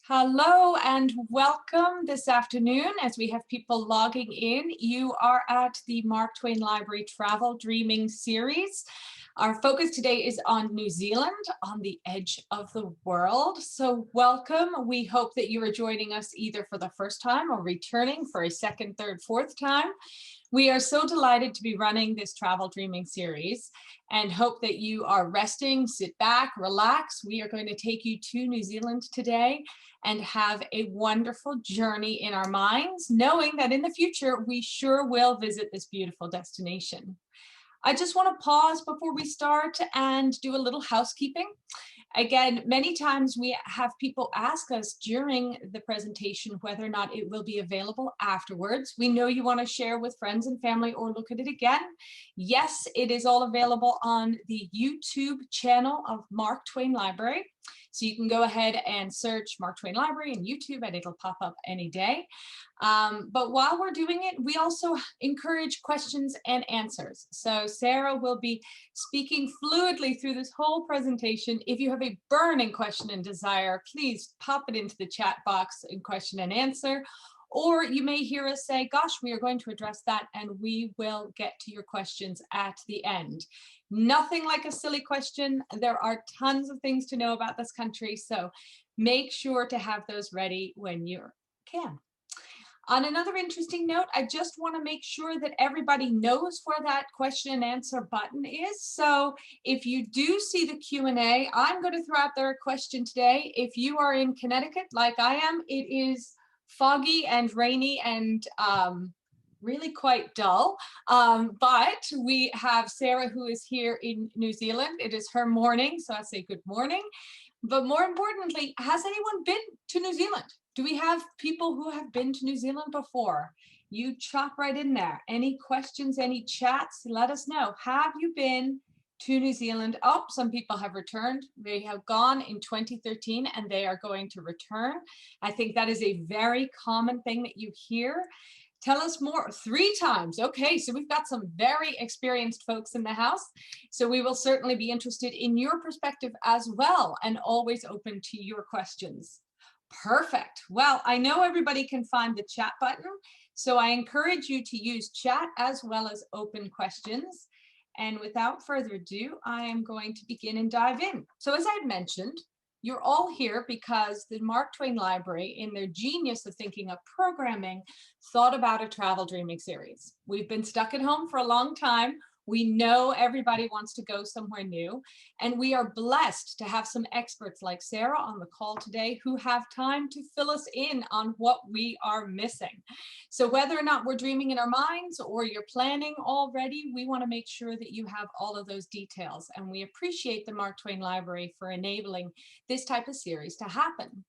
Hello and welcome this afternoon as we have people logging in. You are at the Mark Twain Library Travel Dreaming series. Our focus today is on New Zealand, on the edge of the world. So welcome. We hope that you are joining us either for the first time or returning for a second, third, fourth time. We are so delighted to be running this travel dreaming series and hope that you are resting, sit back, relax. We are going to take you to New Zealand today and have a wonderful journey in our minds, knowing that in the future, we sure will visit this beautiful destination. I just want to pause before we start and do a little housekeeping. Again, many times we have people ask us during the presentation whether or not it will be available afterwards. We know you want to share with friends and family or look at it again. Yes, it is all available on the YouTube channel of Mark Twain Library. So you can go ahead and search Mark Twain Library in YouTube and it'll pop up any day. But while we're doing it, we also encourage questions and answers. So Sarah will be speaking fluidly through this whole presentation. If you have a burning question and desire, please pop it into the chat box in question and answer. Or you may hear us say, gosh, we are going to address that and we will get to your questions at the end. Nothing like a silly question. There are tons of things to know about this country, so make sure to have those ready when you can. On another interesting note, I just want to make sure that everybody knows where that question and answer button is. So if you do see the Q&A, I'm going to throw out there a question today. If you are in Connecticut, like I am, it is foggy and rainy and really quite dull. But we have Sarah who is here in New Zealand. It is her morning, so I say good morning. But more importantly, has anyone been to New Zealand? Do we have people who have been to New Zealand before? You chop right in there. Any questions, any chats, let us know. Have you been to New Zealand? Oh, some people have returned. They have gone in 2013 and they are going to return. I think that is a very common thing that you hear. Tell us more. 3 times. Okay, so we've got some very experienced folks in the house. So we will certainly be interested in your perspective as well and always open to your questions. Perfect. Well, I know everybody can find the chat button, so I encourage you to use chat as well as open questions. And without further ado, I am going to begin and dive in. So as I mentioned, you're all here because the Mark Twain Library, in their genius of thinking of programming, thought about a travel dreaming series. We've been stuck at home for a long time. We know everybody wants to go somewhere new, and we are blessed to have some experts like Sarah on the call today who have time to fill us in on what we are missing. So whether or not we're dreaming in our minds or you're planning already, we want to make sure that you have all of those details, and we appreciate the Mark Twain Library for enabling this type of series to happen.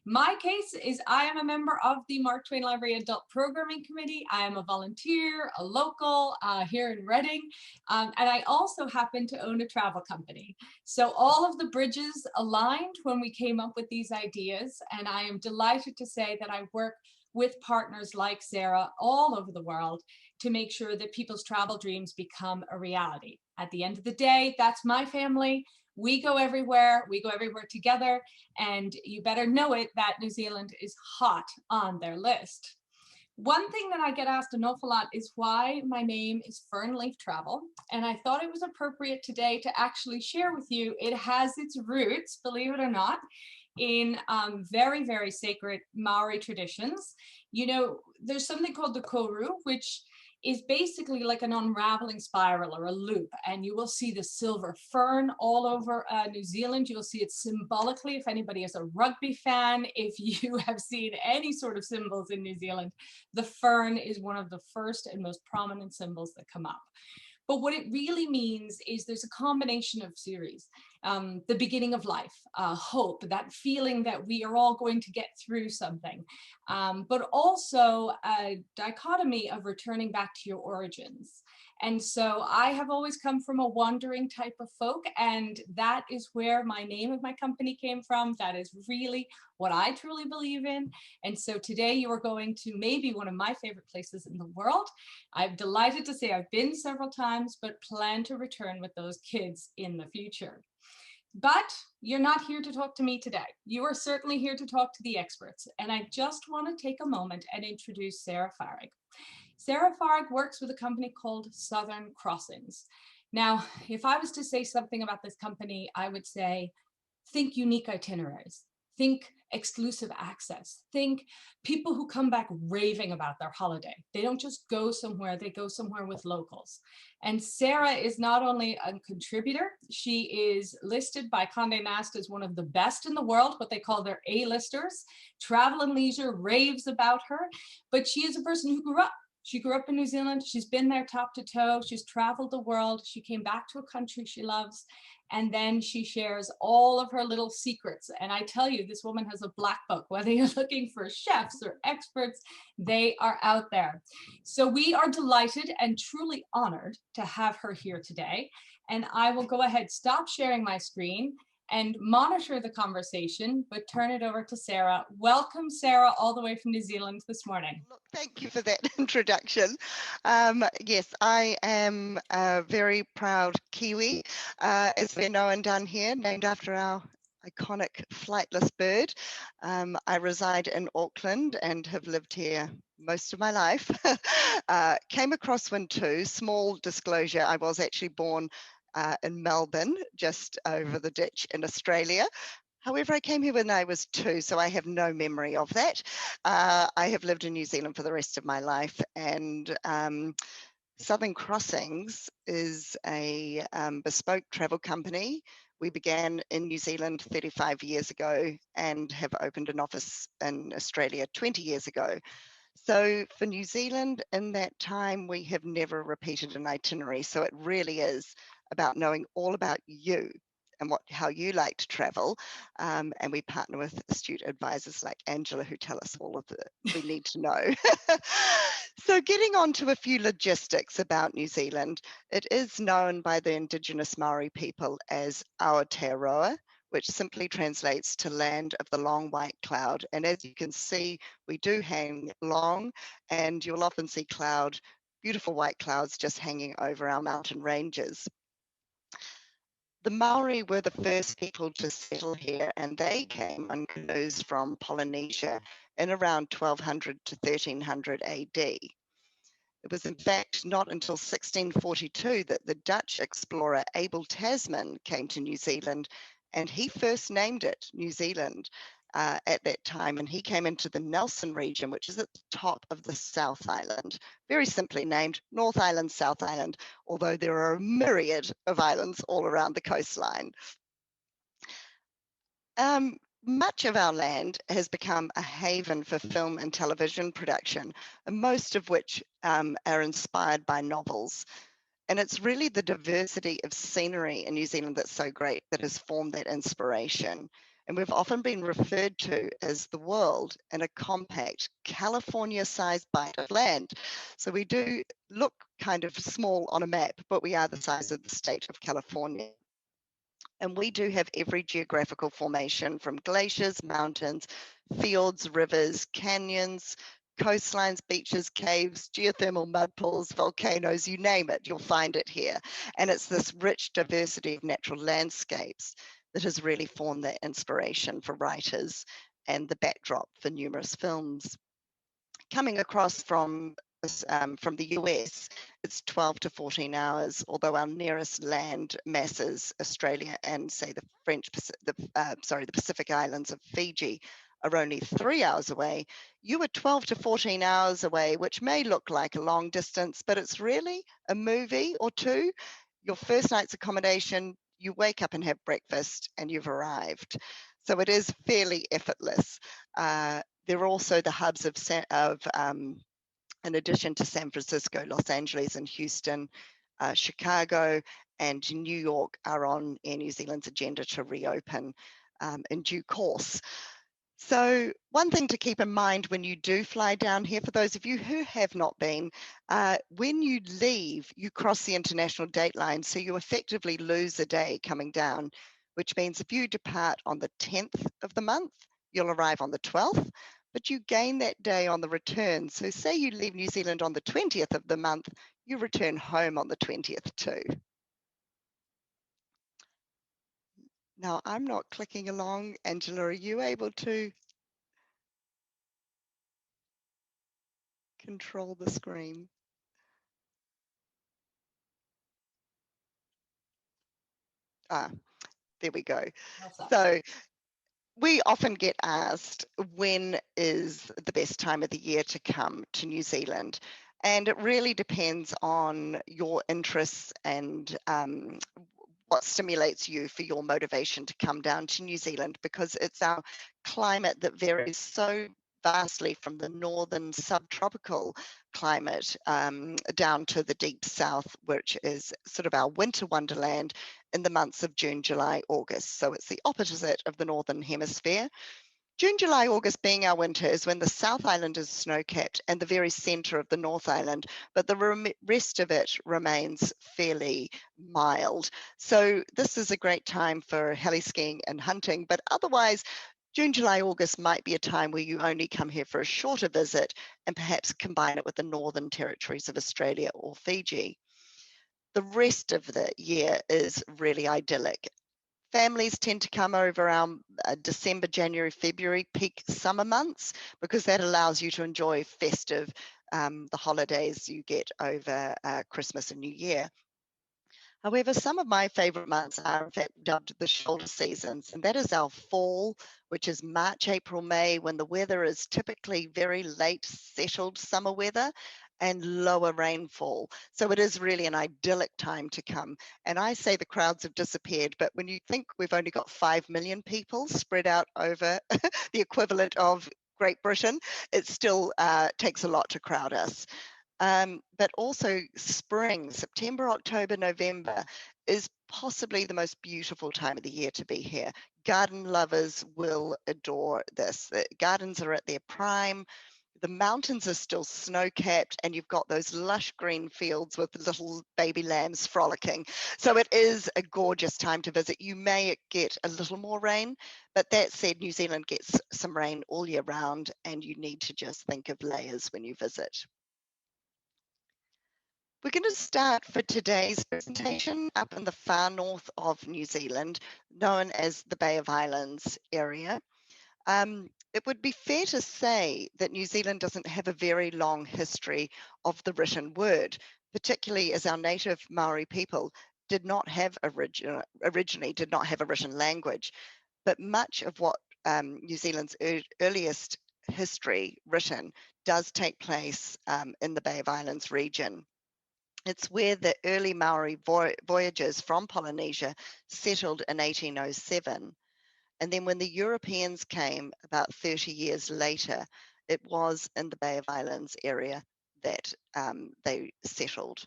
My case is I am a member of the Mark Twain Library Adult Programming Committee. I am a volunteer, a local here in Reading, and I also happen to own a travel company. So all of the bridges aligned when we came up with these ideas, and I am delighted to say that I work with partners like Sarah all over the world to make sure that people's travel dreams become a reality. At the end of the day, that's my family. We go everywhere together, and you better know it that New Zealand is hot on their list. One thing that I get asked an awful lot is why my name is Fernleaf Travel, and I thought it was appropriate today to actually share with you. It has its roots, believe it or not, in very, very sacred Maori traditions. You know, there's something called the koru, which is basically like an unraveling spiral or a loop, and you will see the silver fern all over New Zealand. You will see it symbolically if anybody is a rugby fan. If you have seen any sort of symbols in New Zealand, the fern is one of the first and most prominent symbols that come up. But what it really means is there's a combination of series. The beginning of life, hope, that feeling that we are all going to get through something, but also a dichotomy of returning back to your origins. And so I have always come from a wandering type of folk, and that is where my name of my company came from. That is really what I truly believe in. And so today you are going to maybe one of my favorite places in the world. I'm delighted to say I've been several times, but plan to return with those kids in the future. But you're not here to talk to me today. You are certainly here to talk to the experts. And I just want to take a moment and introduce Sarah Farag. Sarah Farag works with a company called Southern Crossings. Now, if I was to say something about this company, I would say, think unique itineraries, think exclusive access, think people who come back raving about their holiday. They don't just go somewhere, they go somewhere with locals. And Sarah is not only a contributor, she is listed by Condé Nast as one of the best in the world, what they call their A-listers. Travel and Leisure raves about her, but she is a person who grew up. She grew up in New Zealand. She's been there top to toe. She's traveled the world. She came back to a country she loves. And then she shares all of her little secrets. And I tell you, this woman has a black book. Whether you're looking for chefs or experts, they are out there. So we are delighted and truly honored to have her here today. And I will go ahead, stop sharing my screen and monitor the conversation, but turn it over to Sarah. Welcome, Sarah, all the way from New Zealand this morning. Look, thank you for that introduction. Yes, I am a very proud Kiwi, as we're known down here, named after our iconic flightless bird. I reside in Auckland and have lived here most of my life. Came across one too. Small disclosure, I was actually born in Melbourne, just over the ditch in Australia. However, I came here when I was 2, so I have no memory of that. I have lived in New Zealand for the rest of my life, and Southern Crossings is a bespoke travel company. We began in New Zealand 35 years ago and have opened an office in Australia 20 years ago. So for New Zealand, in that time, we have never repeated an itinerary. So it really is about knowing all about you and how you like to travel. And we partner with astute advisors like Angela, who tell us all of the we need to know. So getting on to a few logistics about New Zealand, it is known by the indigenous Maori people as Aotearoa, which simply translates to land of the long white cloud. And as you can see, we do hang long, and you'll often see beautiful white clouds just hanging over our mountain ranges. The Maori were the first people to settle here, and they came on canoes from Polynesia in around 1200 to 1300 AD. It was in fact not until 1642 that the Dutch explorer Abel Tasman came to New Zealand, and he first named it New Zealand at that time, and he came into the Nelson region, which is at the top of the South Island, very simply named North Island, South Island, although there are a myriad of islands all around the coastline. Much of our land has become a haven for film and television production, most of which are inspired by novels. And it's really the diversity of scenery in New Zealand that's so great that has formed that inspiration. And we've often been referred to as the world in a compact California-sized bite of land. So we do look kind of small on a map, but we are the size of the state of California. And we do have every geographical formation from glaciers, mountains, fields, rivers, canyons, coastlines, beaches, caves, geothermal mud pools, volcanoes, you name it, you'll find it here. And it's this rich diversity of natural landscapes that has really formed that inspiration for writers and the backdrop for numerous films. Coming across from the US, it's 12 to 14 hours, although our nearest land masses, Australia and say the Pacific Islands of Fiji, are only 3 hours away. You are 12 to 14 hours away, which may look like a long distance, but it's really a movie or two. Your first night's accommodation, you wake up and have breakfast and you've arrived. So it is fairly effortless. There are also the hubs in addition to San Francisco, Los Angeles and Houston, Chicago and New York are on Air New Zealand's agenda to reopen in due course. So one thing to keep in mind when you do fly down here, for those of you who have not been, when you leave, you cross the international date line, so you effectively lose a day coming down, which means if you depart on the 10th of the month, you'll arrive on the 12th, but you gain that day on the return. So say you leave New Zealand on the 20th of the month, you return home on the 20th too. Now I'm not clicking along. Angela, are you able to control the screen? Ah, there we go. So we often get asked, when is the best time of the year to come to New Zealand? And it really depends on your interests and what stimulates you for your motivation to come down to New Zealand, because it's our climate that varies so vastly from the northern subtropical climate down to the deep south, which is sort of our winter wonderland in the months of June, July, August. So it's the opposite of the northern hemisphere. June, July, August being our winter is when the South Island is snow-capped and the very centre of the North Island, but the rest of it remains fairly mild. So this is a great time for heli skiing and hunting, but otherwise, June, July, August might be a time where you only come here for a shorter visit and perhaps combine it with the northern territories of Australia or Fiji. The rest of the year is really idyllic. Families tend to come over around December, January, February, peak summer months, because that allows you to enjoy festive, the holidays you get over Christmas and New Year. However, some of my favourite months are in fact dubbed the shoulder seasons, and that is our fall, which is March, April, May, when the weather is typically very late settled summer weather and lower rainfall. So it is really an idyllic time to come. And I say the crowds have disappeared, but when you think we've only got 5 million people spread out over the equivalent of Great Britain, it still takes a lot to crowd us. But also spring, September, October, November is possibly the most beautiful time of the year to be here. Garden lovers will adore this. The gardens are at their prime. The mountains are still snow-capped, and you've got those lush green fields with little baby lambs frolicking. So it is a gorgeous time to visit. You may get a little more rain, but that said, New Zealand gets some rain all year round, and you need to just think of layers when you visit. We're going to start for today's presentation up in the far north of New Zealand, known as the Bay of Islands area. It would be fair to say that New Zealand doesn't have a very long history of the written word, particularly as our native Maori people did not have originally did not have a written language. But much of what New Zealand's earliest history written does take place in the Bay of Islands region. It's where the early Maori voyagers from Polynesia settled in 1807. And then when the Europeans came about 30 years later, it was in the Bay of Islands area that they settled.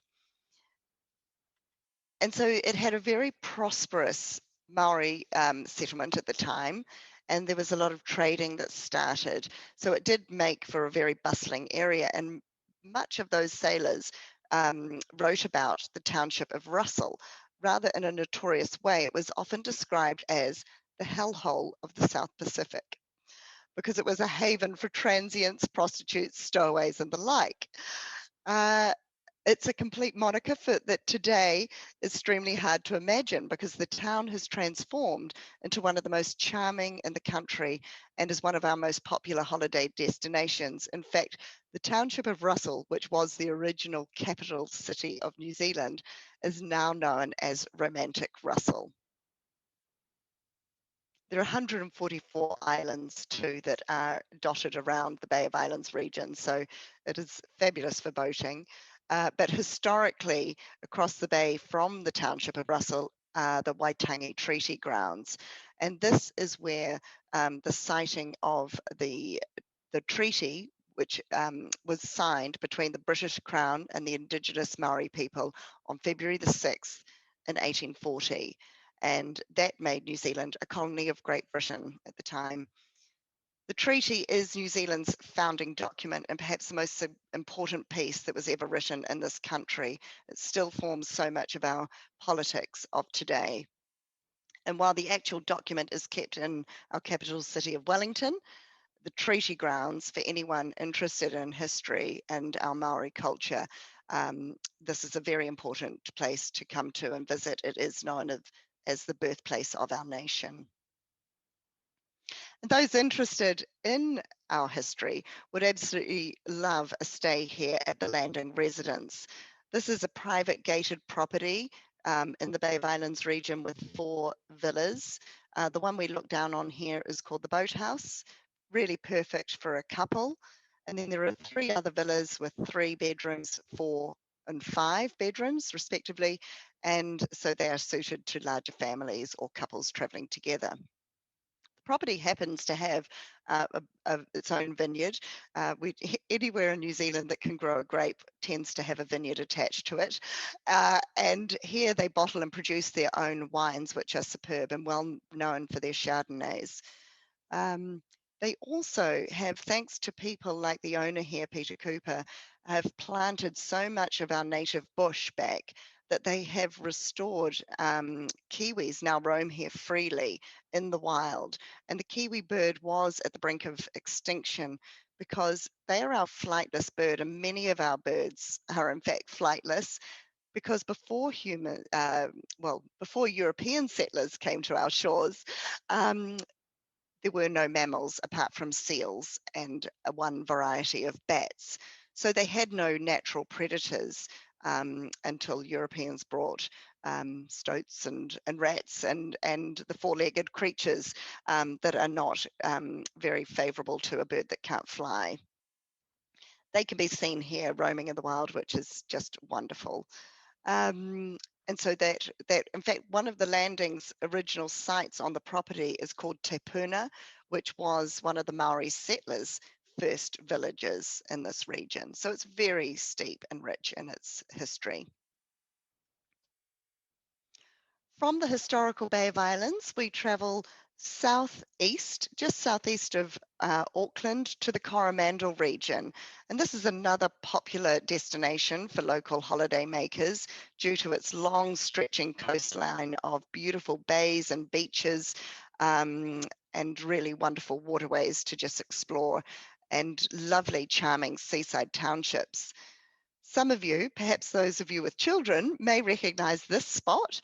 And so it had a very prosperous Maori settlement at the time, and there was a lot of trading that started. So it did make for a very bustling area, and much of those sailors wrote about the township of Russell. Rather in a notorious way, it was often described as the hellhole of the South Pacific, because it was a haven for transients, prostitutes, stowaways, and the like. It's a complete moniker that today is extremely hard to imagine, because the town has transformed into one of the most charming in the country and is one of our most popular holiday destinations. In fact, the township of Russell, which was the original capital city of New Zealand, is now known as Romantic Russell. There are 144 islands too that are dotted around the Bay of Islands region, so it is fabulous for boating. But historically, across the bay from the township of Russell are the Waitangi Treaty Grounds. And this is where the sighting of the treaty, which was signed between the British Crown and the Indigenous Maori people on February the 6th in 1840. And that made New Zealand a colony of Great Britain at the time. The treaty is New Zealand's founding document and perhaps the most important piece that was ever written in this country. It still forms so much of our politics of today. And while the actual document is kept in our capital city of Wellington, the treaty grounds, for anyone interested in history and our Maori culture, this is a very important place to come to and visit. It is known as the birthplace of our nation. And those interested in our history would absolutely love a stay here at the Landing Residence. This is a private gated property in the Bay of Islands region with 4 villas. The one we look down on here is called the Boathouse, really perfect for a couple. And then there are 3 other villas with 3 bedrooms, 4 and 5 bedrooms respectively. And so they are suited to larger families or couples traveling together. Property happens to have its own vineyard. Anywhere in New Zealand that can grow a grape tends to have a vineyard attached to it. And here they bottle and produce their own wines, which are superb and well known for their Chardonnays. They also have, thanks to people like the owner here, Peter Cooper, have planted so much of our native bush back that they have restored kiwis now roam here freely in the wild. And the kiwi bird was at the brink of extinction because they are our flightless bird, and many of our birds are in fact flightless because before before European settlers came to our shores, there were no mammals apart from seals and one variety of bats. So they had no natural predators until Europeans brought stoats and rats and the 4-legged creatures that are not very favourable to a bird that can't fly. They can be seen here roaming in the wild, which is just wonderful. And so that in fact, one of the landing's original sites on the property is called Te Puna, which was one of the Maori settlers' first villages in this region. So it's very steep and rich in its history. From the historical Bay of Islands, we travel southeast, just southeast of Auckland, to the Coromandel region. And this is another popular destination for local holiday makers due to its long stretching coastline of beautiful bays and beaches and really wonderful waterways to just explore and lovely, charming seaside townships. Some of you, perhaps those of you with children, may recognise this spot,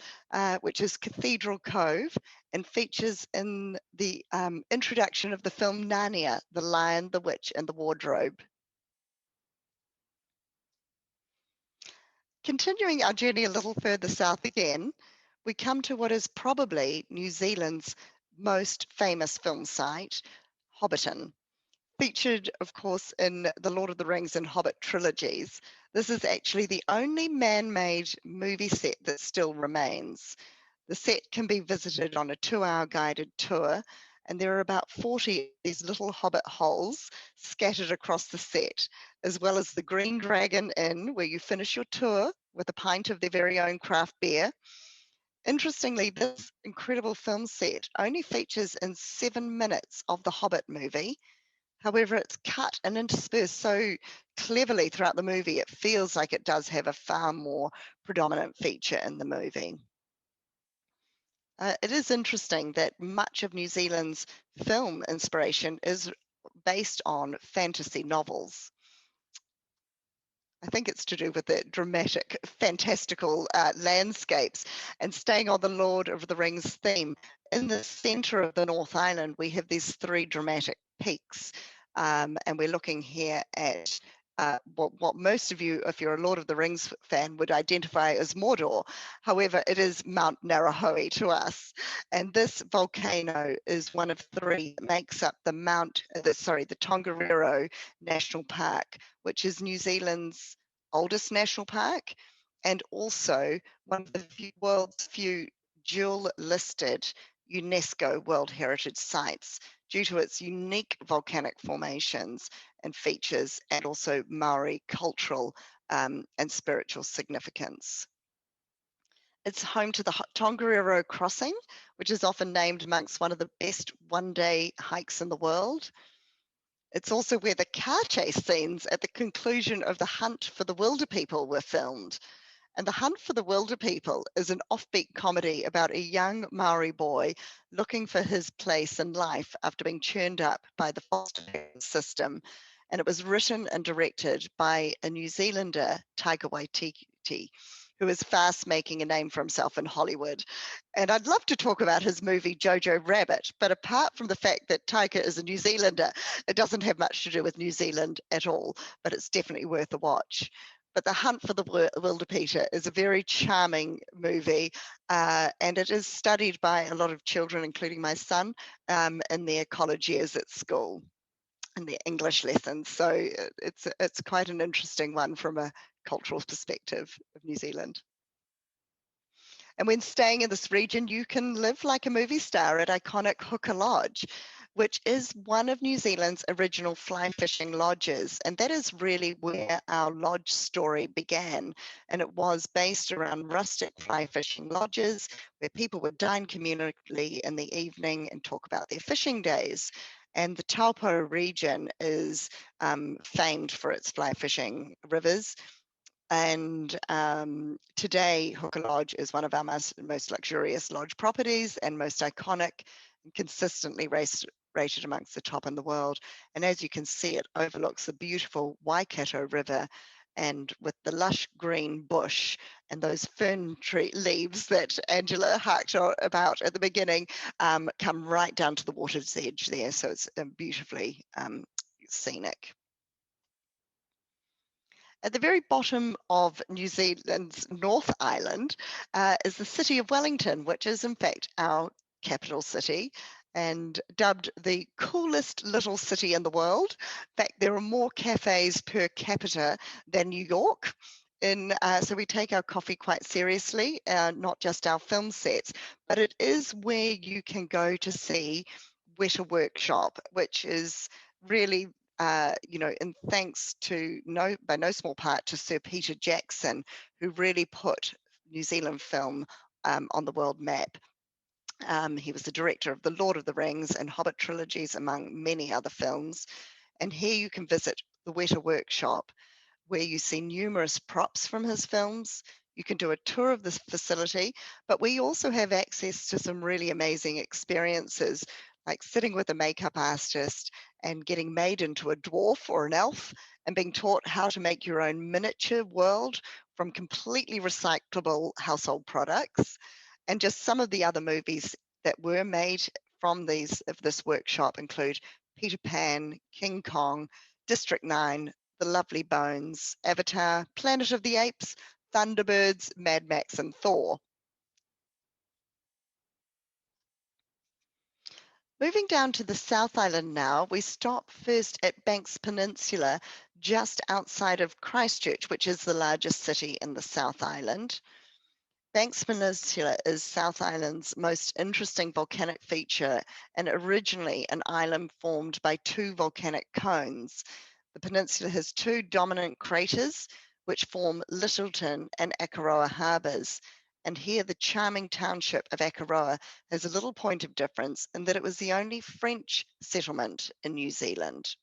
which is Cathedral Cove and features in the introduction of the film Narnia, The Lion, the Witch and the Wardrobe. Continuing our journey a little further south again, we come to what is probably New Zealand's most famous film site, Hobbiton. Featured, of course, in the Lord of the Rings and Hobbit trilogies. This is actually the only man-made movie set that still remains. The set can be visited on a 2-hour guided tour, and there are about 40 of these little hobbit holes scattered across the set, as well as the Green Dragon Inn, where you finish your tour with a pint of their very own craft beer. Interestingly, this incredible film set only features in 7 minutes of the Hobbit movie. However, it's cut and interspersed so cleverly throughout the movie, it feels like it does have a far more predominant feature in the movie. It is interesting that much of New Zealand's film inspiration is based on fantasy novels. I think it's to do with the dramatic, fantastical landscapes. And staying on the Lord of the Rings theme, in the centre of the North Island, we have these 3 dramatic peaks. And we're looking here at what most of you, if you're a Lord of the Rings fan, would identify as Mordor. However, it is Mount Narahoe to us. And this volcano is one of 3 that makes up the Tongariro National Park, which is New Zealand's oldest national park and also one of the world's few dual-listed UNESCO World Heritage Sites due to its unique volcanic formations and features and also Maori cultural and spiritual significance. It's home to the Tongariro Crossing, which is often named amongst one of the best one-day hikes in the world. It's also where the car chase scenes at the conclusion of The Hunt for the Wilderpeople were filmed. And The Hunt for the Wilderpeople is an offbeat comedy about a young Maori boy looking for his place in life after being churned up by the foster system. And it was written and directed by a New Zealander, Taika Waititi, who is fast making a name for himself in Hollywood. And I'd love to talk about his movie Jojo Rabbit, but apart from the fact that Taika is a New Zealander, it doesn't have much to do with New Zealand at all, but it's definitely worth a watch. But The Hunt for the Wilderpeter is a very charming movie, and it is studied by a lot of children, including my son, in their college years at school, in their English lessons. So it's quite an interesting one from a cultural perspective of New Zealand. And when staying in this region, you can live like a movie star at iconic Hooker Lodge, which is one of New Zealand's original fly fishing lodges. And that is really where our lodge story began. And it was based around rustic fly fishing lodges where people would dine communally in the evening and talk about their fishing days. And the Taupo region is famed for its fly fishing rivers. And today, Hooker Lodge is one of our most luxurious lodge properties and most iconic, and consistently rated amongst the top in the world. And as you can see, it overlooks the beautiful Waikato River, and with the lush green bush and those fern tree leaves that Angela harked about at the beginning come right down to the water's edge there. So it's beautifully scenic. At the very bottom of New Zealand's North Island is the city of Wellington, which is in fact our capital city and dubbed the coolest little city in the world. In fact, there are more cafes per capita than New York. So we take our coffee quite seriously, not just our film sets, but it is where you can go to see Weta Workshop, which is really and thanks to by no small part to Sir Peter Jackson, who really put New Zealand film on the world map. He was the director of the Lord of the Rings and Hobbit trilogies, among many other films. And here you can visit the Weta Workshop, where you see numerous props from his films. You can do a tour of this facility, but we also have access to some really amazing experiences, like sitting with a makeup artist and getting made into a dwarf or an elf and being taught how to make your own miniature world from completely recyclable household products. And just some of the other movies that were made from this workshop include Peter Pan, King Kong, District 9, The Lovely Bones, Avatar, Planet of the Apes, Thunderbirds, Mad Max, and Thor. Moving down to the South Island now, we stop first at Banks Peninsula, just outside of Christchurch, which is the largest city in the South Island. Banks Peninsula is South Island's most interesting volcanic feature, and originally an island formed by two volcanic cones. The peninsula has two dominant craters, which form Littleton and Akaroa harbours. And here the charming township of Akaroa has a little point of difference in that it was the only French settlement in New Zealand,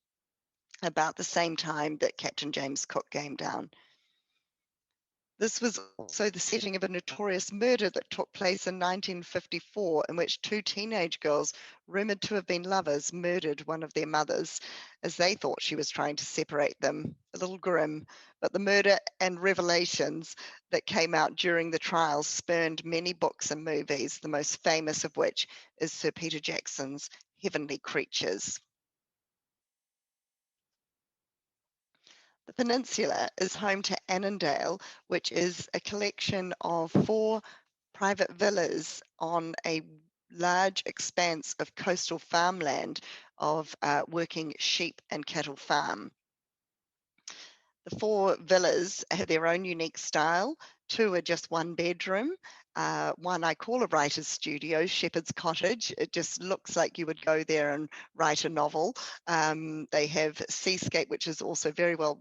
about the same time that Captain James Cook came down. This was also the setting of a notorious murder that took place in 1954, in which two teenage girls, rumoured to have been lovers, murdered one of their mothers as they thought she was trying to separate them. A little grim, but the murder and revelations that came out during the trial spurned many books and movies, the most famous of which is Sir Peter Jackson's Heavenly Creatures. The peninsula is home to Annandale, which is a collection of 4 private villas on a large expanse of coastal farmland of working sheep and cattle farm. The 4 villas have their own unique style. 2 are just 1 bedroom. One I call a writer's studio, Shepherd's Cottage. It just looks like you would go there and write a novel. They have Seascape, which is also very well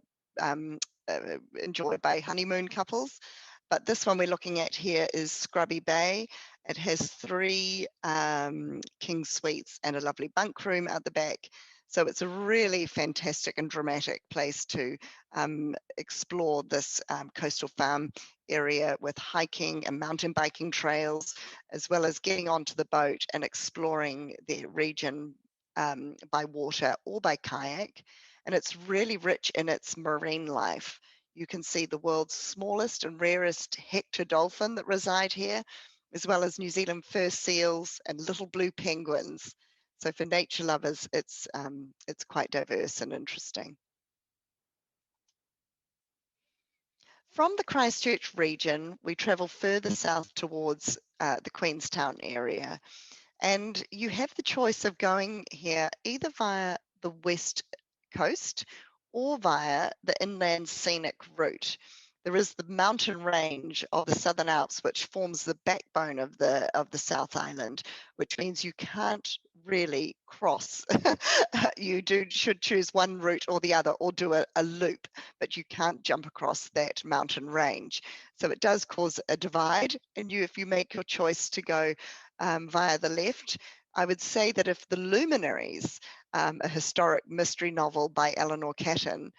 enjoyed by honeymoon couples. But this one we're looking at here is Scrubby Bay. It has 3 king suites and a lovely bunk room at the back. So it's a really fantastic and dramatic place to explore this coastal farm area with hiking and mountain biking trails, as well as getting onto the boat and exploring the region by water or by kayak. And it's really rich in its marine life. You can see the world's smallest and rarest Hector dolphin that reside here, as well as New Zealand fur seals and little blue penguins. So for nature lovers, it's quite diverse and interesting. From the Christchurch region, we travel further south towards the Queenstown area. And you have the choice of going here either via the west coast or via the inland scenic route. There is the mountain range of the Southern Alps, which forms the backbone of the South Island, which means you can't really cross. You should choose one route or the other, or do a loop, but you can't jump across that mountain range. So it does cause a divide, and if you make your choice to go via the left, I would say that if the Luminaries, a historic mystery novel by Eleanor Catton,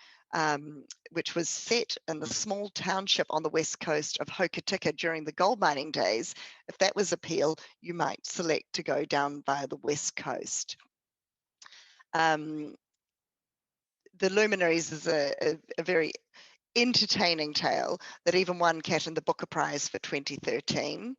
which was set in the small township on the west coast of Wakatipu during the gold mining days, if that was appeal, you might select to go down via the west coast. The Luminaries is a very entertaining tale that even won Catton the Booker Prize for 2013.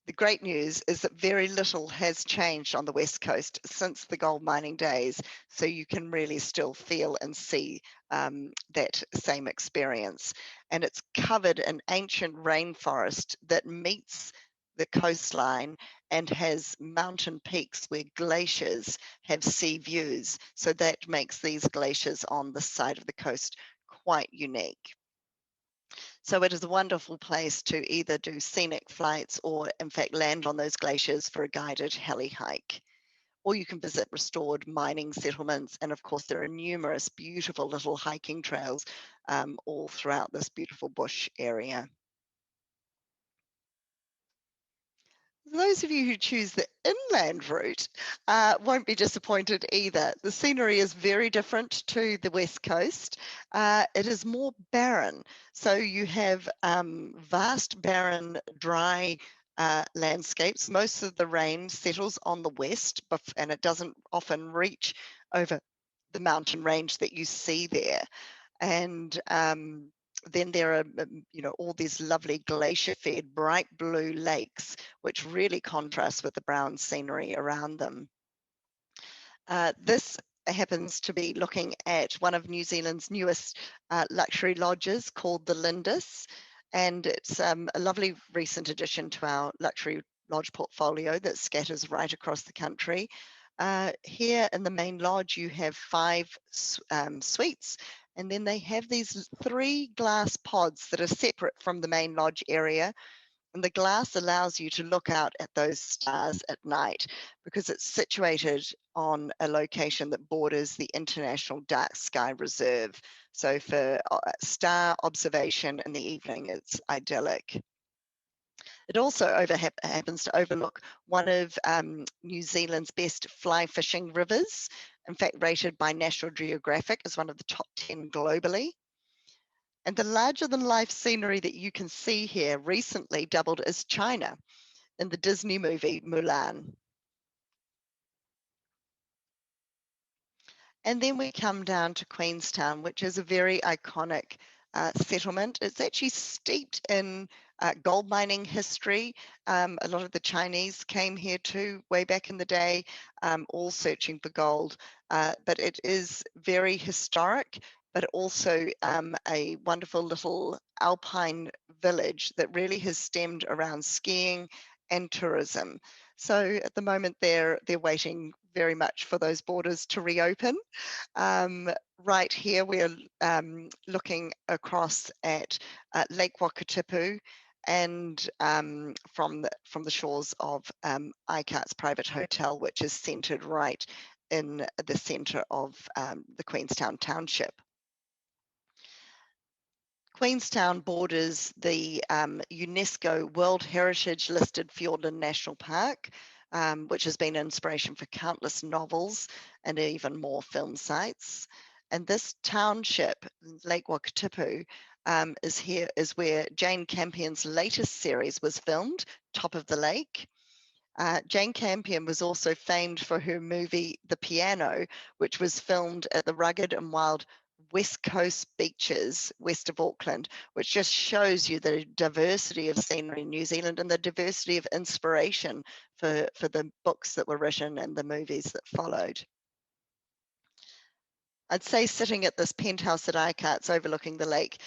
The great news is that very little has changed on the West Coast since the gold mining days, so you can really still feel and see that same experience. And it's covered in ancient rainforest that meets the coastline and has mountain peaks where glaciers have sea views. So that makes these glaciers on the side of the coast quite unique. So it is a wonderful place to either do scenic flights or in fact land on those glaciers for a guided heli hike. Or you can visit restored mining settlements. And of course, there are numerous beautiful little hiking trails all throughout this beautiful bush area. Those of you who choose the inland route won't be disappointed either. The scenery is very different to the west coast. It is more barren. So you have vast, barren, dry landscapes. Most of the rain settles on the west, and it doesn't often reach over the mountain range that you see there. And then there are, all these lovely glacier-fed bright blue lakes, which really contrast with the brown scenery around them. This happens to be looking at one of New Zealand's newest luxury lodges called the Lindis, and it's a lovely recent addition to our luxury lodge portfolio that scatters right across the country. Here in the main lodge, you have 5 suites, and then they have these 3 glass pods that are separate from the main lodge area. And the glass allows you to look out at those stars at night because it's situated on a location that borders the International Dark Sky Reserve. So for star observation in the evening, it's idyllic. It also happens to overlook one of New Zealand's best fly fishing rivers, in fact rated by National Geographic as one of the top 10 globally. And the larger than life scenery that you can see here recently doubled as China in the Disney movie Mulan. And then we come down to Queenstown, which is a very iconic settlement. It's actually steeped in gold mining history. A lot of the Chinese came here too way back in the day, all searching for gold. But it is very historic, but also a wonderful little alpine village that really has stemmed around skiing and tourism. So at the moment, they're waiting very much for those borders to reopen. Right here, we're looking across at Lake Wakatipu and from the shores of ICART's private hotel, which is centered right in the center of the Queenstown township. Queenstown borders the UNESCO World Heritage listed Fiordland National Park, which has been an inspiration for countless novels and even more film sites. And this township, Lake Wakatipu, is where Jane Campion's latest series was filmed, Top of the Lake. Jane Campion was also famed for her movie The Piano, which was filmed at the rugged and wild west coast beaches west of Auckland, which just shows you the diversity of scenery in New Zealand and the diversity of inspiration for the books that were written and the movies that followed. I'd say sitting at this penthouse at Icats overlooking the lake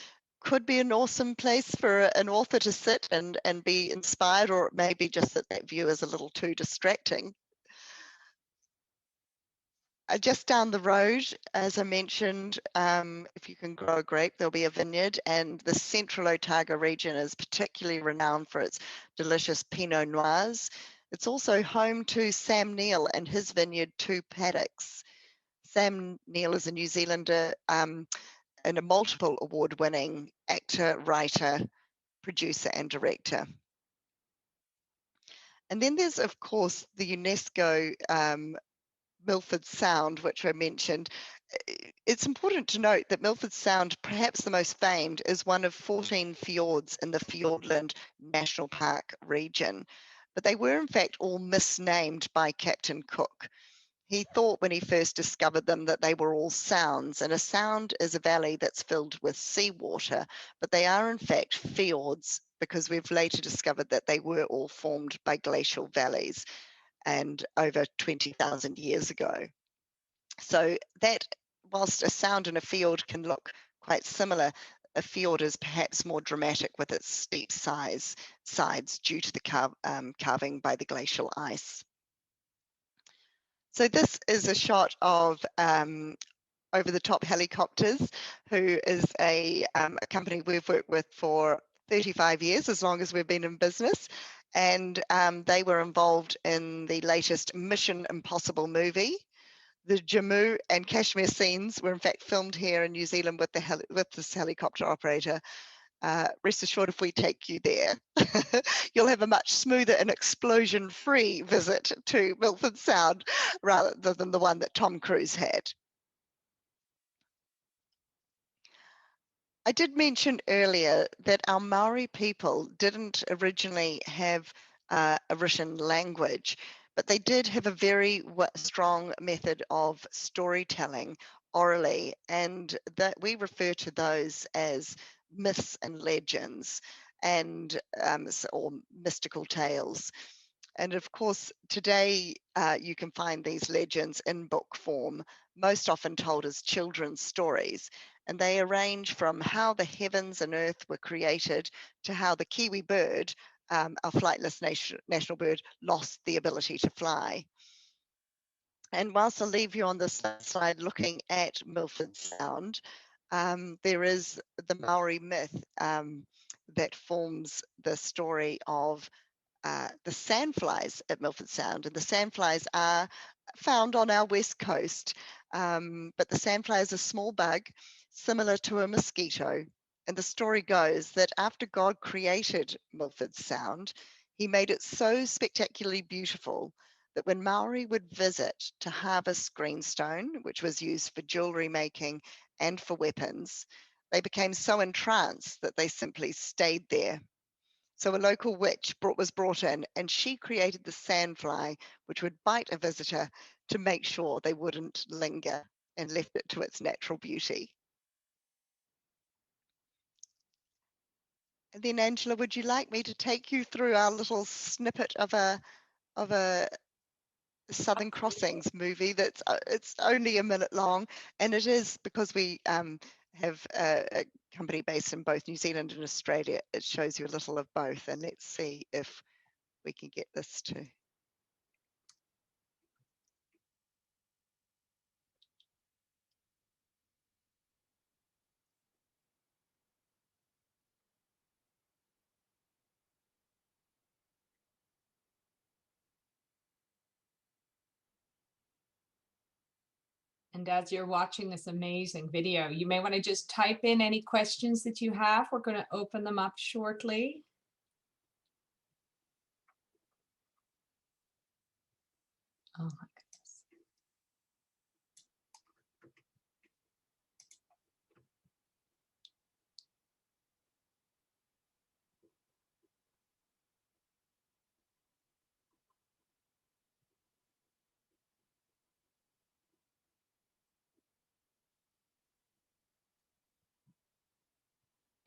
could be an awesome place for an author to sit and be inspired, or it may be just that view is a little too distracting. Just down the road, as I mentioned, if you can grow a grape, there'll be a vineyard, and the central Otago region is particularly renowned for its delicious Pinot Noirs. It's also home to Sam Neill and his vineyard, Two Paddocks. Sam Neill is a New Zealander and a multiple award-winning actor, writer, producer, and director. And then there's, of course, the UNESCO Milford Sound, which I mentioned. It's important to note that Milford Sound, perhaps the most famed, is one of 14 fjords in the Fiordland National Park region. But they were in fact all misnamed by Captain Cook. He thought when he first discovered them that they were all sounds, and a sound is a valley that's filled with seawater, but they are in fact fjords because we've later discovered that they were all formed by glacial valleys and over 20,000 years ago. So that, whilst a sound and a fjord can look quite similar, a fjord is perhaps more dramatic with its steep sides due to the carving by the glacial ice. So this is a shot of over-the-top helicopters, who is a company we've worked with for 35 years, as long as we've been in business. And they were involved in the latest Mission Impossible movie. The Jammu and Kashmir scenes were in fact filmed here in New Zealand with this helicopter operator. Rest assured, if we take you there, you'll have a much smoother and explosion-free visit to Milford Sound rather than the one that Tom Cruise had. I did mention earlier that our Maori people didn't originally have a written language, but they did have a very strong method of storytelling orally, and that we refer to those as myths and legends and or mystical tales. And of course, today you can find these legends in book form, most often told as children's stories. And they range from how the heavens and earth were created to how the kiwi bird, our flightless national bird, lost the ability to fly. And whilst I'll leave you on this slide looking at Milford Sound, there is the Maori myth that forms the story of the sandflies at Milford Sound. And the sandflies are found on our west coast, but the sandfly is a small bug similar to a mosquito. And the story goes that after God created Milford Sound, he made it so spectacularly beautiful that when Maori would visit to harvest greenstone, which was used for jewelry making and for weapons, they became so entranced that they simply stayed there. So a local witch was brought in, and she created the sandfly, which would bite a visitor to make sure they wouldn't linger, and left it to its natural beauty. And then Angela, would you like me to take you through our little snippet of a Southern Crossings movie that's it's only a minute long, and it is because we have a company based in both New Zealand and Australia. It shows you a little of both, and let's see if we can get this to. And as you're watching this amazing video, you may want to just type in any questions that you have. We're going to open them up shortly. Oh my goodness.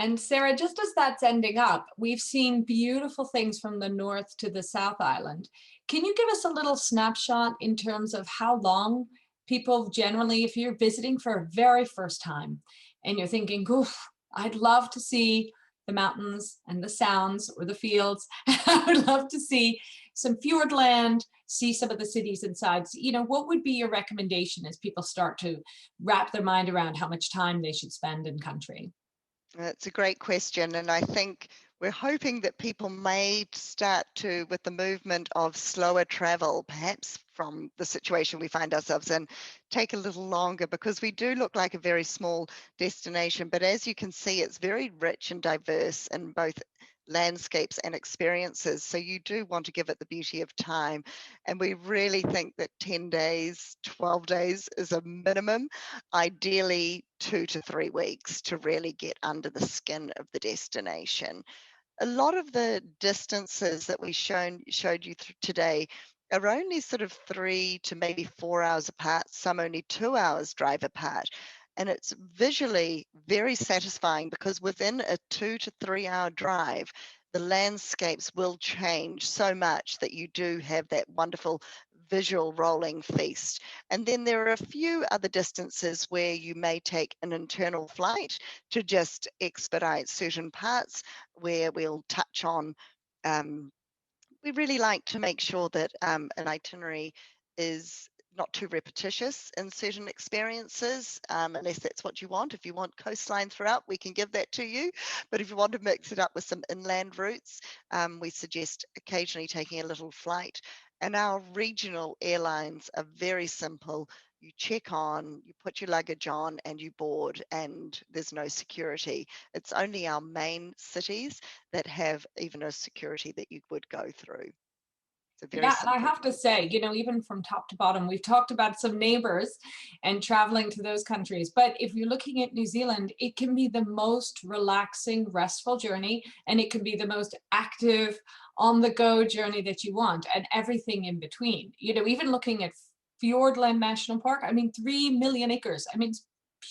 And Sarah, just as that's ending up, we've seen beautiful things from the North to the South Island. Can you give us a little snapshot in terms of how long people generally, if you're visiting for a very first time and you're thinking, oof, I'd love to see the mountains and the sounds or the fields. I would love to see some fjord land, see some of the cities and sides. You know, what would be your recommendation as people start to wrap their mind around how much time they should spend in country? That's a great question, and I think we're hoping that people may start to, with the movement of slower travel, perhaps from the situation we find ourselves in, take a little longer, because we do look like a very small destination, but as you can see, it's very rich and diverse in both landscapes and experiences. So you do want to give it the beauty of time. And we really think that 10 days, 12 days is a minimum, ideally 2 to 3 weeks to really get under the skin of the destination. A lot of the distances that we showed you today are only sort of 3 to maybe 4 hours apart, some only 2 hours drive apart. And it's visually very satisfying because within a 2 to 3 hour drive, the landscapes will change so much that you do have that wonderful visual rolling feast. And then there are a few other distances where you may take an internal flight to just expedite certain parts, where we'll touch on. We really like to make sure that an itinerary is not too repetitious in certain experiences, unless that's what you want. If you want coastline throughout, we can give that to you. But if you want to mix it up with some inland routes, we suggest occasionally taking a little flight. And our regional airlines are very simple. You check on, you put your luggage on, and you board, and there's no security. It's only our main cities that have even a security that you would go through. It's a very Yeah, and I simple. have to say, you know, even from top to bottom, we've talked about some neighbors and traveling to those countries. But if you're looking at New Zealand, it can be the most relaxing, restful journey, and it can be the most active, on the go journey that you want, and everything in between. You know, even looking at Fiordland National Park, I mean, 3 million acres. I mean, it's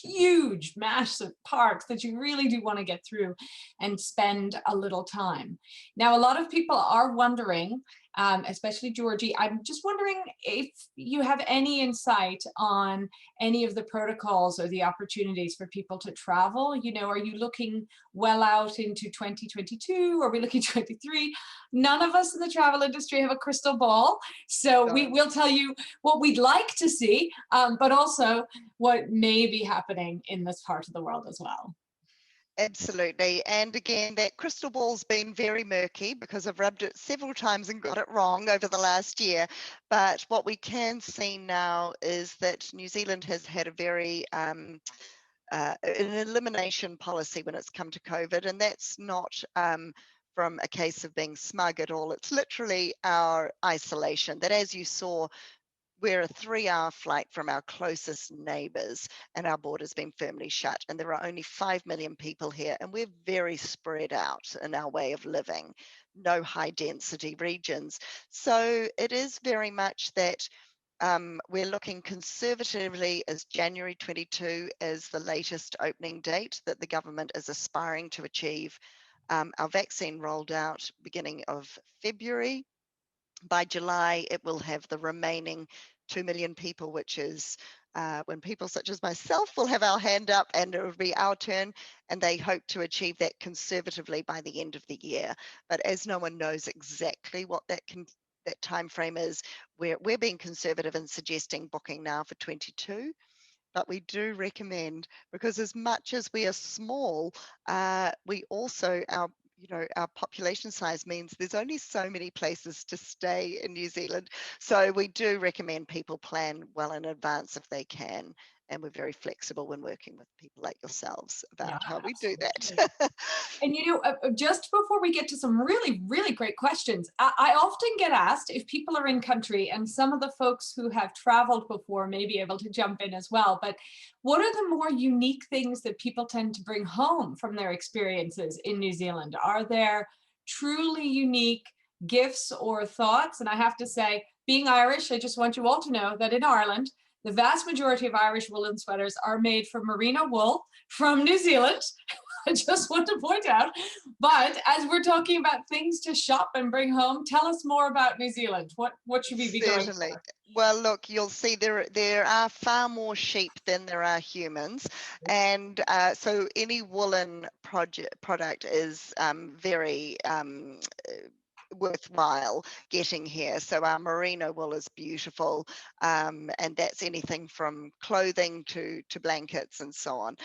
huge, massive parks that you really do want to get through and spend a little time. Now, a lot of people are wondering, especially Georgie, I'm just wondering if you have any insight on any of the protocols or the opportunities for people to travel. You know, are you looking well out into 2022? Are we looking 23? None of us in the travel industry have a crystal ball. So we will tell you what we'd like to see, but also what may be happening in this part of the world as well. Absolutely. And again, that crystal ball's been very murky because I've rubbed it several times and got it wrong over the last year. But what we can see now is that New Zealand has had a very an elimination policy when it's come to COVID, and that's not from a case of being smug at all. It's literally our isolation, that as you saw, we're a 3-hour flight from our closest neighbours, and our border's been firmly shut, and there are only 5 million people here, and we're very spread out in our way of living, no high density regions. So it is very much that we're looking conservatively as January 22 as the latest opening date that the government is aspiring to achieve. Our vaccine rolled out beginning of February. By July, it will have the remaining 2 million people, which is when people such as myself will have our hand up and it will be our turn, and they hope to achieve that conservatively by the end of the year. But as no one knows exactly what that time frame is, we're being conservative and suggesting booking now for 22. But we do recommend, because as much as we are small, we also, our population size means there's only so many places to stay in New Zealand. So we do recommend people plan well in advance if they can. And we're very flexible when working with people like yourselves about Yeah, how we do absolutely. that. And you know, just before we get to some really, really great questions, I often get asked if people are in country, and some of the folks who have traveled before may be able to jump in as well, but what are the more unique things that people tend to bring home from their experiences in New Zealand? Are there truly unique gifts or thoughts? And I have to say, being Irish, I just want you all to know that in Ireland, the vast majority of Irish woolen sweaters are made from merino wool from New Zealand. I just want to point out. But as we're talking about things to shop and bring home, tell us more about New Zealand. What should we be going Certainly. for? Well, look, you'll see there are far more sheep than there are humans, and so any woolen product is very worthwhile getting here. So our merino wool is beautiful, and that's anything from clothing to blankets and so on.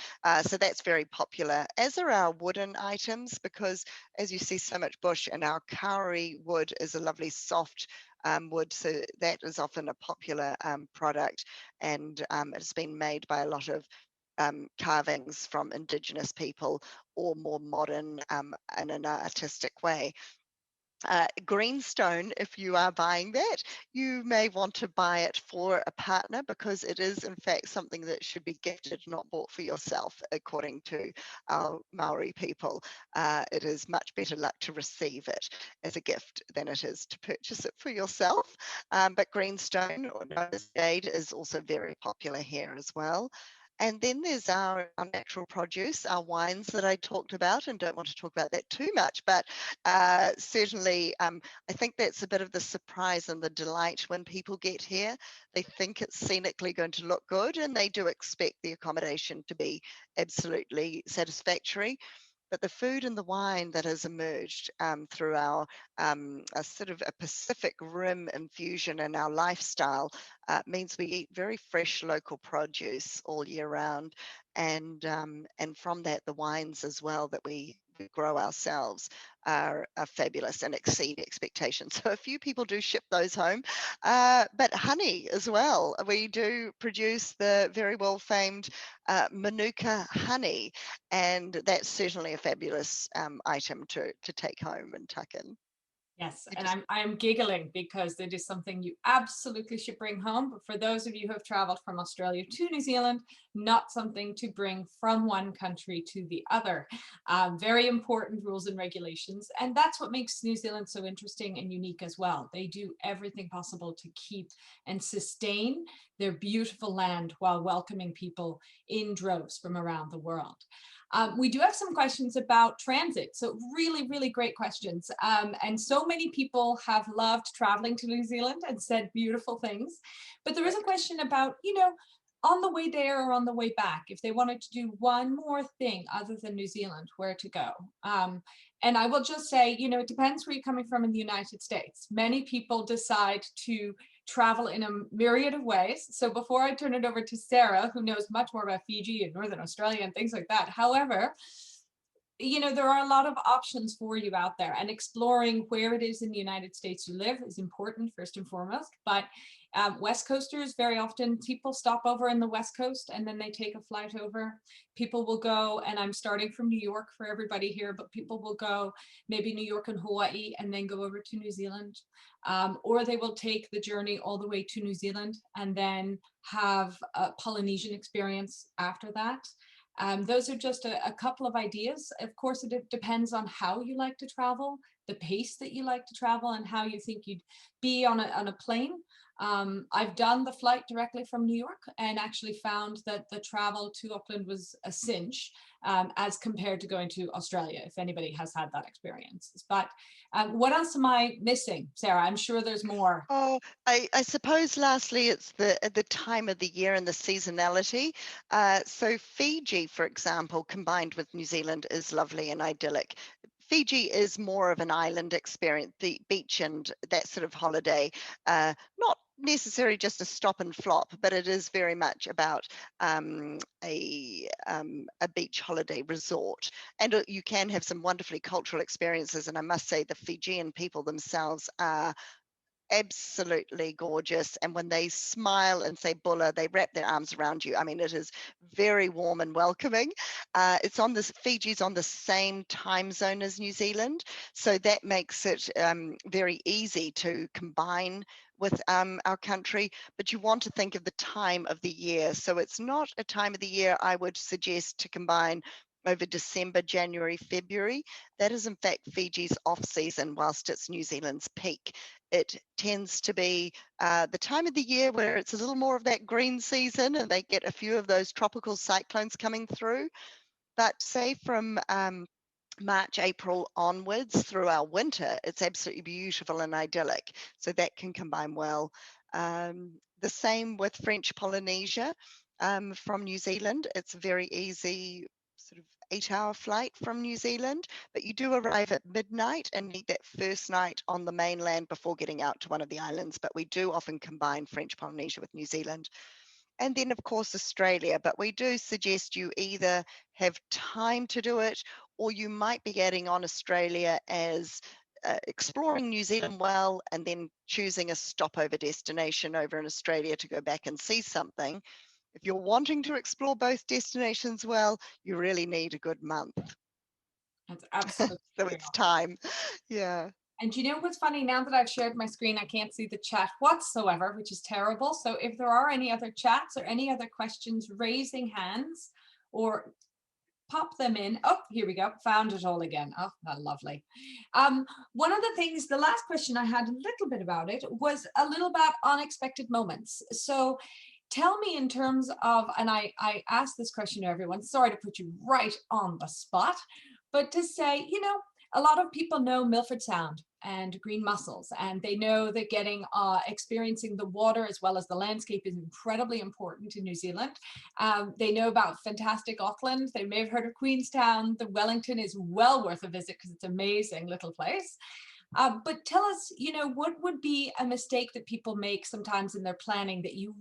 So that's very popular, as are our wooden items, because as you see so much bush, and our kauri wood is a lovely soft wood, so that is often a popular product, and it's been made by a lot of carvings from Indigenous people, or more modern in an artistic way. Greenstone, if you are buying that, you may want to buy it for a partner, because it is in fact something that should be gifted, not bought for yourself, according to our Maori people. It is much better luck to receive it as a gift than it is to purchase it for yourself. But greenstone, or known as jade, is also very popular here as well. And then there's our natural produce, our wines that I talked about, and don't want to talk about that too much, but certainly I think that's a bit of the surprise and the delight when people get here. They think it's scenically going to look good, and they do expect the accommodation to be absolutely satisfactory. But the food and the wine that has emerged through our a sort of a Pacific Rim infusion in our lifestyle means we eat very fresh local produce all year round, and from that the wines as well that we grow ourselves are fabulous and exceed expectations. So a few people do ship those home, but honey as well. We do produce the very well famed Manuka honey, and that's certainly a fabulous item to take home and tuck in. Yes, You and just I'm giggling because it is something you absolutely should bring home. But for those of you who have traveled from Australia to New Zealand, not something to bring from one country to the other. Very important rules and regulations, and that's what makes New Zealand so interesting and unique as well. They do everything possible to keep and sustain their beautiful land while welcoming people in droves from around the world. We do have some questions about transit. So really, really great questions. And so many people have loved traveling to New Zealand and said beautiful things. But there is a question about, on the way there or on the way back, if they wanted to do one more thing other than New Zealand, where to go. And I will just say, it depends where you're coming from in the United States. Many people decide to travel in a myriad of ways. So before I turn it over to Sarah, who knows much more about Fiji and Northern Australia and things like that. However, there are a lot of options for you out there, and exploring where it is in the United States you live is important first and foremost. But West Coasters, very often people stop over in the West Coast and then they take a flight over. People will go, and I'm starting from New York for everybody here, but people will go maybe New York and Hawaii and then go over to New Zealand. Or they will take the journey all the way to New Zealand and then have a Polynesian experience after that. Those are just a couple of ideas. Of course, it depends on how you like to travel, the pace that you like to travel, and how you think you'd be on a plane. I've done the flight directly from New York and actually found that the travel to Auckland was a cinch as compared to going to Australia, if anybody has had that experience. But what else am I missing, Sarah? I'm sure there's more. Oh, I suppose lastly, it's the time of the year and the seasonality. So Fiji, for example, combined with New Zealand, is lovely and idyllic. Fiji is more of an island experience, the beach and that sort of holiday, not necessarily just a stop and flop, but it is very much about a beach holiday resort. And you can have some wonderfully cultural experiences. And I must say, the Fijian people themselves are absolutely gorgeous, and when they smile and say bulla, they wrap their arms around you. I mean, it is very warm and welcoming. It's on this Fiji's on the same time zone as New Zealand, so that makes it very easy to combine with our country. But you want to think of the time of the year, so it's not a time of the year I would suggest to combine over December, January, February. That is in fact Fiji's off season, whilst it's New Zealand's peak. It tends to be the time of the year where it's a little more of that green season, and they get a few of those tropical cyclones coming through. But say from March, April onwards through our winter, it's absolutely beautiful and idyllic. So that can combine well. The same with French Polynesia from New Zealand. It's a very easy sort of 8-hour flight from New Zealand, but you do arrive at midnight and need that first night on the mainland before getting out to one of the islands. But we do often combine French Polynesia with New Zealand. And then, of course, Australia. But we do suggest you either have time to do it, or you might be adding on Australia as exploring New Zealand well, and then choosing a stopover destination over in Australia to go back and see something. If you're wanting to explore both destinations well, you really need a good month. That's absolutely So true. it's time. Yeah. And you know what's funny? Now that I've shared my screen, I can't see the chat whatsoever, which is terrible. So if there are any other chats or any other questions, raising hands or pop them in. Oh, here we go. Found it all again. Oh, lovely. One of the things, the last question I had a little bit about it was a little about unexpected moments. So tell me in terms of, and I asked this question to everyone, sorry to put you right on the spot, but to say, you know, a lot of people know Milford Sound and green mussels, and they know that getting experiencing the water as well as the landscape is incredibly important in New Zealand. They know about fantastic Auckland. They may have heard of Queenstown. The Wellington is well worth a visit because it's an amazing little place. But tell us, you know, what would be a mistake that people make sometimes in their planning that you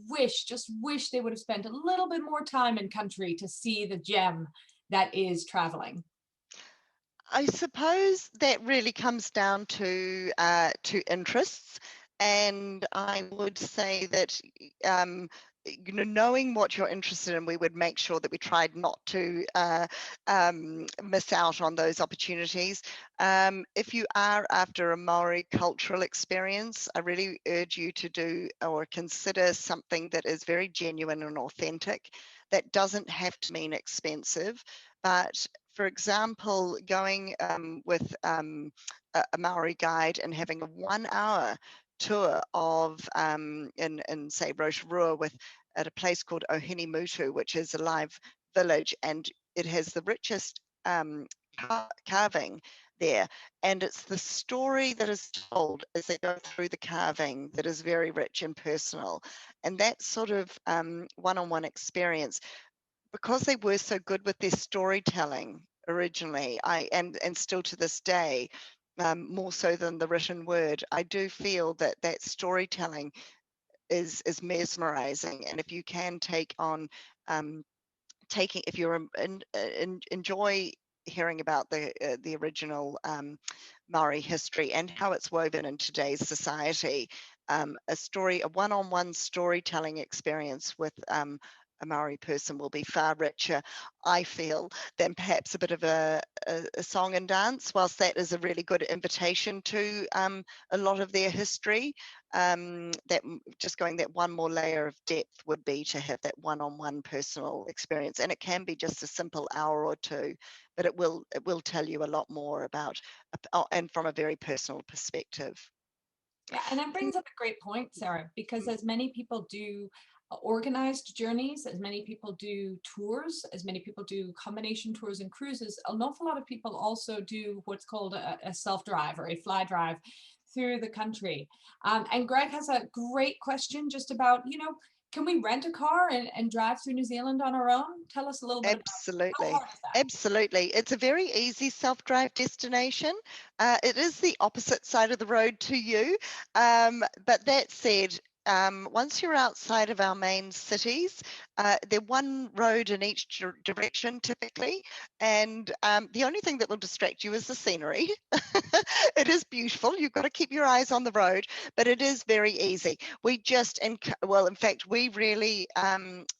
just wish they would have spent a little bit more time in country to see the gem that is traveling? I suppose that really comes down to interests, and I would say that knowing what you're interested in, we would make sure that we tried not to miss out on those opportunities. If you are after a Maori cultural experience, I really urge you to do or consider something that is very genuine and authentic. That doesn't have to mean expensive, but for example, going with a Maori guide and having a 1-hour tour of in say Rotorua at a place called Ohinimutu, which is a live village, and it has the richest carving there, and it's the story that is told as they go through the carving that is very rich and personal, and that sort of one-on-one experience, because they were so good with their storytelling originally, and still to this day, more so than the written word, I do feel that that storytelling is mesmerizing. And if you can take on if you're enjoy hearing about the original Maori history and how it's woven in today's society, a one-on-one storytelling experience with a Maori person will be far richer, I feel, than perhaps a bit of a song and dance. Whilst that is a really good invitation to a lot of their history, that just going that one more layer of depth would be to have that one-on-one personal experience, and it can be just a simple hour or two, but it will tell you a lot more about and from a very personal perspective. Yeah, and that brings up a great point, Sarah, because as many people do organized journeys, as many people do tours, as many people do combination tours and cruises, an awful lot of people also do what's called a self-drive or a fly drive through the country. And Greg has a great question just about, you know, can we rent a car and drive through New Zealand on our own? Tell us a little bit about how Absolutely. hard is that? Absolutely. It's a very easy self-drive destination. It is the opposite side of the road to you. But that said, once you're outside of our main cities, they're one road in each direction typically. And the only thing that will distract you is the scenery. It is beautiful. You've got to keep your eyes on the road, but it is very easy. We just, well, in fact, we really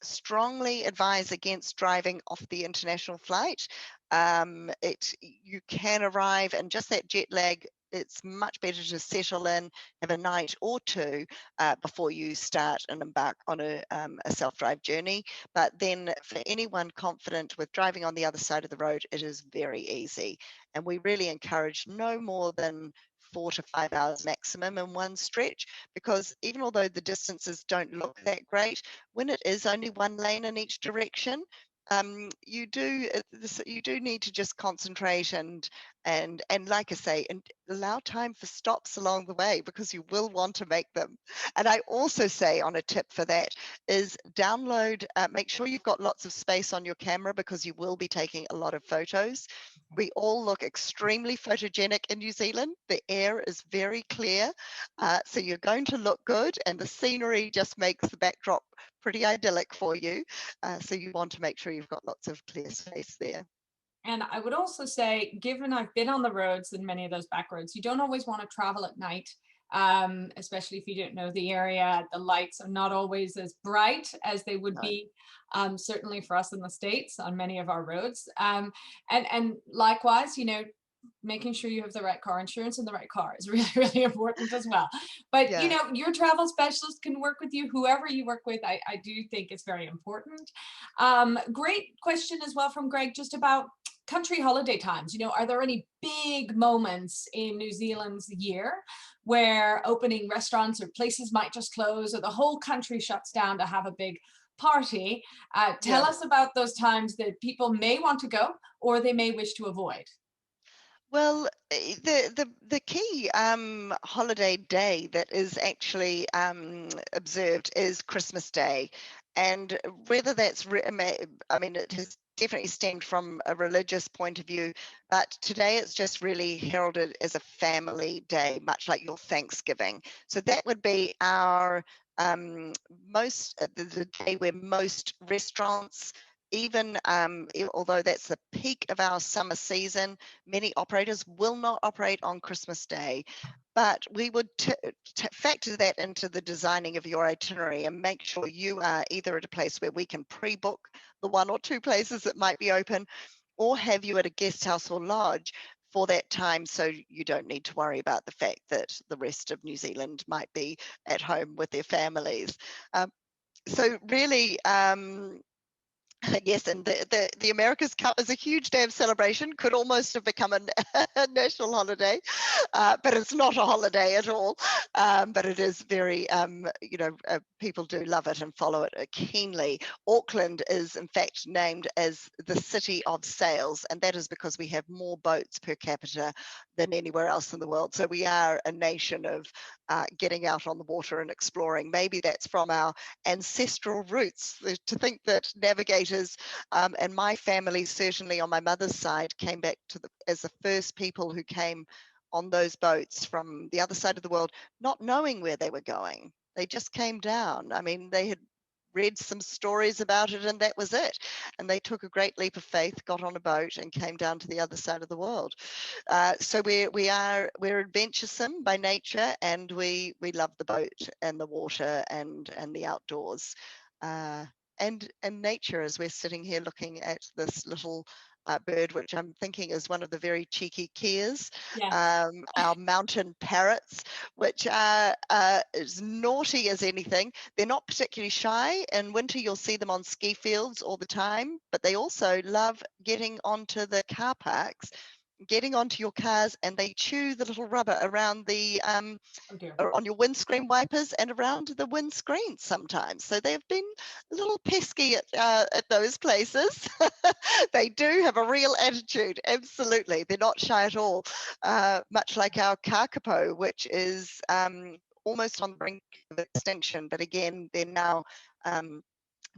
strongly advise against driving off the international flight. You can arrive, and just that jet lag, it's much better to settle in, have a night or two before you start and embark on a self-drive journey. But then for anyone confident with driving on the other side of the road, it is very easy. And we really encourage no more than 4 to 5 hours maximum in one stretch, because even although the distances don't look that great, when it is only one lane in each direction, you do need to just concentrate and like I say, and allow time for stops along the way, because you will want to make them. And I also say, on a tip for that, is make sure you've got lots of space on your camera, because you will be taking a lot of photos. We all look extremely photogenic in New Zealand. The air is very clear, so you're going to look good, and the scenery just makes the backdrop pretty idyllic for you. So you want to make sure you've got lots of clear space there. And I would also say, given I've been on the roads and many of those back roads, you don't always want to travel at night, especially if you don't know the area. The lights are not always as bright as they would No. be, certainly for us in the States on many of our roads. And likewise, making sure you have the right car insurance in the right car is really, really important as well. But, Yeah. your travel specialist can work with you, whoever you work with. I do think it's very important. Great question as well from Greg, just about country holiday times. Are there any big moments in New Zealand's year where opening restaurants or places might just close, or the whole country shuts down to have a big party? Tell Yeah. us about those times that people may want to go or they may wish to avoid. Well, the key holiday day that is actually observed is Christmas Day, and whether I mean, it has definitely stemmed from a religious point of view, but today it's just really heralded as a family day, much like your Thanksgiving. So that would be our the day where most restaurants, even although that's the peak of our summer season, many operators will not operate on Christmas Day. But we would factor that into the designing of your itinerary and make sure you are either at a place where we can pre-book the 1 or 2 places that might be open, or have you at a guest house or lodge for that time, so you don't need to worry about the fact that the rest of New Zealand might be at home with their families. So really, yes, and the America's Cup is a huge day of celebration, could almost have become a national holiday, but it's not a holiday at all. But it is very, people do love it and follow it keenly. Auckland is in fact named as the city of sails, and that is because we have more boats per capita than anywhere else in the world. So we are a nation of getting out on the water and exploring. Maybe that's from our ancestral roots, to think that navigators, and my family, certainly on my mother's side, came back as the first people who came on those boats from the other side of the world, not knowing where they were going. They just came down. I mean, they had read some stories about it and that was it. And they took a great leap of faith, got on a boat and came down to the other side of the world. So we're adventuresome by nature, and we love the boat and the water and the outdoors. And nature, as we're sitting here looking at this little bird, which I'm thinking is one of the very cheeky Caes, Yes. our mountain parrots, which are as naughty as anything. They're not particularly shy. In winter, you'll see them on ski fields all the time, but they also love getting onto the car parks, getting onto your cars, and they chew the little rubber around Oh dear. on your windscreen wipers and around the windscreen sometimes. So they've been a little pesky at those places. They do have a real attitude, absolutely. They're not shy at all, much like our kakapo, which is almost on the brink of extinction. But again, they're now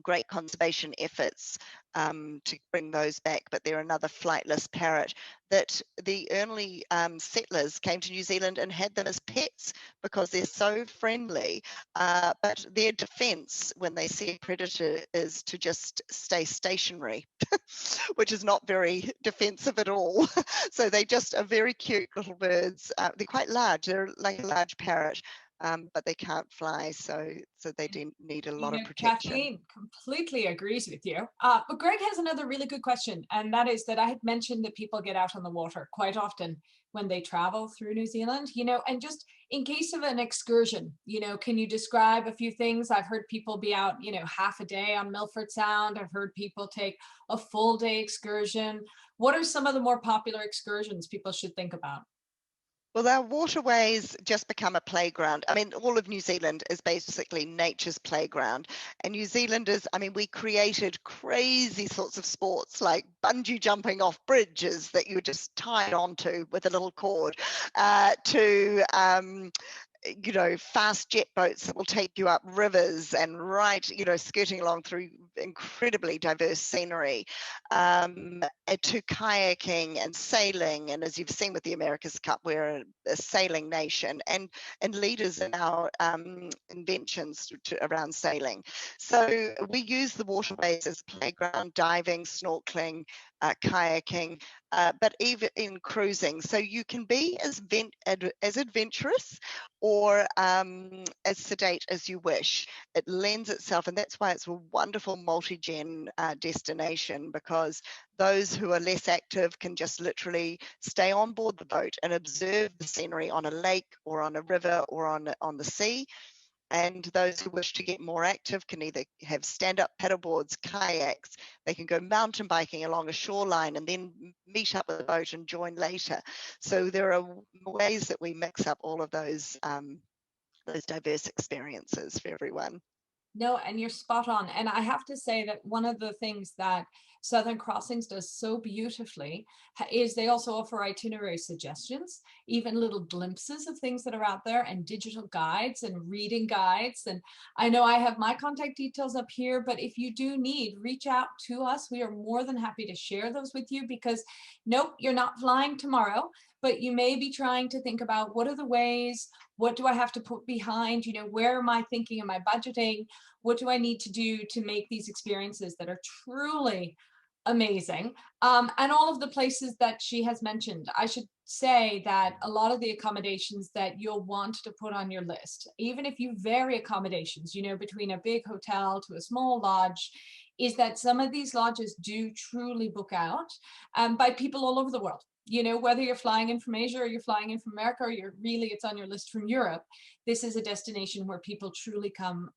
great conservation efforts to bring those back, but they're another flightless parrot that the early settlers came to New Zealand and had them as pets because they're so friendly. But their defense when they see a predator is to just stay stationary, which is not very defensive at all. So they just are very cute little birds. They're quite large, they're like a large parrot. But they can't fly, so they do need a lot of protection. Kathleen completely agrees with you. But Greg has another really good question, and that is that I had mentioned that people get out on the water quite often when they travel through New Zealand, and just in case of an excursion, can you describe a few things? I've heard people be out, half a day on Milford Sound. I've heard people take a full day excursion. What are some of the more popular excursions people should think about? Well, our waterways just become a playground. I mean, all of New Zealand is basically nature's playground. And New Zealanders, I mean, we created crazy sorts of sports like bungee jumping off bridges that you were just tied onto with a little cord, to fast jet boats that will take you up rivers and skirting along through incredibly diverse scenery, to kayaking and sailing. And as you've seen with the America's Cup, we're a sailing nation and leaders in our inventions around sailing. So we use the waterways as playground, diving, snorkeling, kayaking, but even in cruising. So you can be as adventurous or as sedate as you wish. It lends itself, and that's why it's a wonderful multi-gen destination, because those who are less active can just literally stay on board the boat and observe the scenery on a lake or on a river or on the sea. And those who wish to get more active can either have stand-up paddleboards, kayaks, they can go mountain biking along a shoreline and then meet up with a boat and join later. So there are ways that we mix up all of those diverse experiences for everyone. No, and you're spot on. And I have to say that one of the things that Southern Crossings does so beautifully is they also offer itinerary suggestions, even little glimpses of things that are out there, and digital guides and reading guides. And I know I have my contact details up here, but if you do need, reach out to us. We are more than happy to share those with you, because nope, you're not flying tomorrow, but you may be trying to think about what are the ways, what do I have to put behind, where am I thinking, am I budgeting? What do I need to do to make these experiences that are truly amazing? And all of the places that she has mentioned. I should say that a lot of the accommodations that you'll want to put on your list, even if you vary accommodations, between a big hotel to a small lodge, is that some of these lodges do truly book out by people all over the world. Whether you're flying in from Asia or you're flying in from America, or it's on your list from Europe, this is a destination where people truly come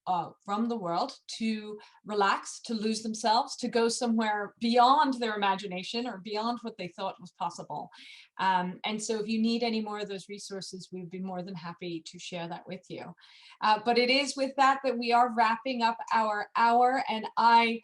from the world to relax, to lose themselves, to go somewhere beyond their imagination or beyond what they thought was possible. And so if you need any more of those resources, we'd be more than happy to share that with you. But it is with that we are wrapping up our hour, and I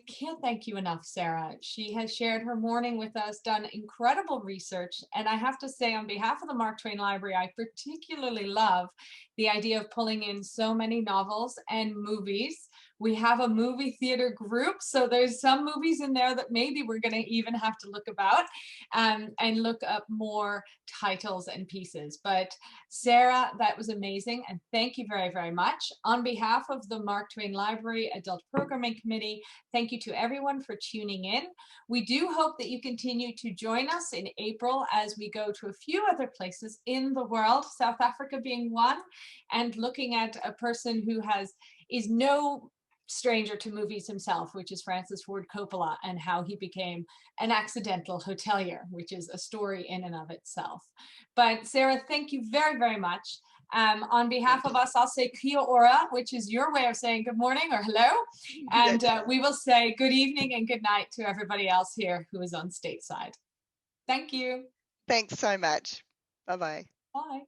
can't thank you enough, Sarah. She has shared her morning with us, done incredible research. And I have to say, on behalf of the Mark Twain Library, I particularly love the idea of pulling in so many novels and movies. We have a movie theater group, so there's some movies in there that maybe we're going to even have to look about and look up more titles and pieces. But Sarah, that was amazing, and thank you very, very much. On behalf of the Mark Twain Library Adult Programming Committee, thank you to everyone for tuning in. We do hope that you continue to join us in April as we go to a few other places in the world, South Africa being one, and looking at a person who is no stranger to movies himself, which is Francis Ford Coppola, and how he became an accidental hotelier, which is a story in and of itself. But Sarah, thank you very, very much. On behalf of us, I'll say kia ora, which is your way of saying good morning or hello. And we will say good evening and good night to everybody else here who is on stateside. Thank you. Thanks so much. Bye-bye. Bye.